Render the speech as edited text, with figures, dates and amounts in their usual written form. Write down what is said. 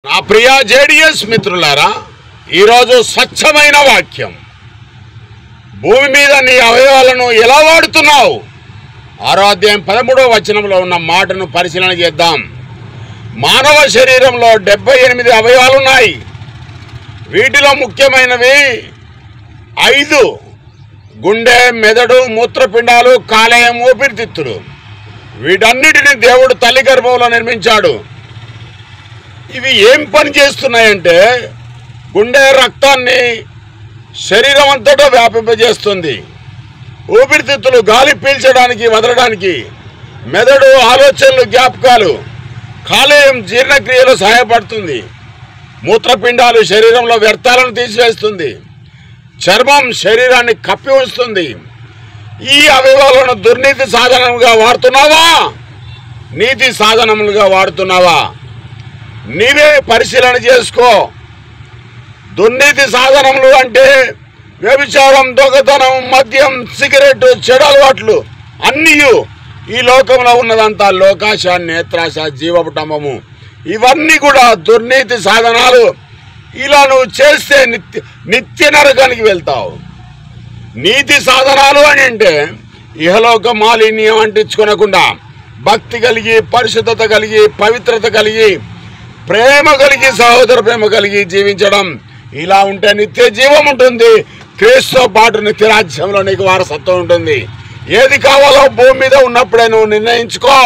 నా ప్రియ జేడీఎస్ మిత్రులారా, ఈరోజు స్వచ్ఛమైన వాక్యం. భూమి మీద నీ అవయవాలను ఎలా వాడుతున్నావు? 6వ అధ్యాయం 13వ వచనంలో ఉన్న మాటను పరిశీలన చేద్దాం. మానవ శరీరంలో 78 అవయవాలు ఉన్నాయి. వీటిలో ముఖ్యమైనవి 5: గుండె, మెదడు, మూత్రపిండాలు, కాలేయం, ఊపిరితిత్తులు. వీటన్నిటిని దేవుడు తల్లి గర్భంలో నిర్మించాడు. ఇవి ఏం పని చేస్తున్నాయంటే, గుండె రక్తాన్ని శరీరం అంతటా వ్యాపింపజేస్తుంది. ఊపిరితిత్తులు గాలి పీల్చడానికి, వదలడానికి. మెదడు ఆలోచనలు, జ్ఞాపకాలు. కాలేయం జీర్ణక్రియలో సహాయపడుతుంది. మూత్రపిండాలు శరీరంలో వ్యర్థాలను తీసివేస్తుంది. చర్మం శరీరాన్ని కప్పి ఉంచుతుంది. ఈ అవయవాలను దుర్నీతి సాధనముగా వాడుతున్నావా, నీతి సాధనములుగా వాడుతున్నావా? నీవే పరిశీలన చేసుకో. దుర్నీతి సాధనములు అంటే వ్యభిచారం, దొంగతనం, మద్యం, సిగరెట్, చెడు అలవాట్లు అన్నీ. ఈ లోకంలో ఉన్నదంతా లోకాశ, నేత్రాశ, జీవపుటంబము. ఇవన్నీ కూడా దుర్నీతి సాధనాలు. ఇలా నువ్వు చేస్తే నిత్య నరకానికి వెళ్తావు. నీతి సాధనాలు అని అంటే ఇహలోక మాలిన్యం అంటించుకొనకుండా భక్తి కలిగి, పరిశుద్ధత కలిగి, పవిత్రత కలిగి, ప్రేమ కలిగి, సహోదర ప్రేమ కలిగి జీవించడం. ఇలా ఉంటే నిత్య జీవం ఉంటుంది. క్రీస్తుతో పాటు నిత్య రాజ్యంలో నీకు వారసత్వం ఉంటుంది. ఏది కావాలో భూమి మీద ఉన్నప్పుడే నువ్వు నిర్ణయించుకో.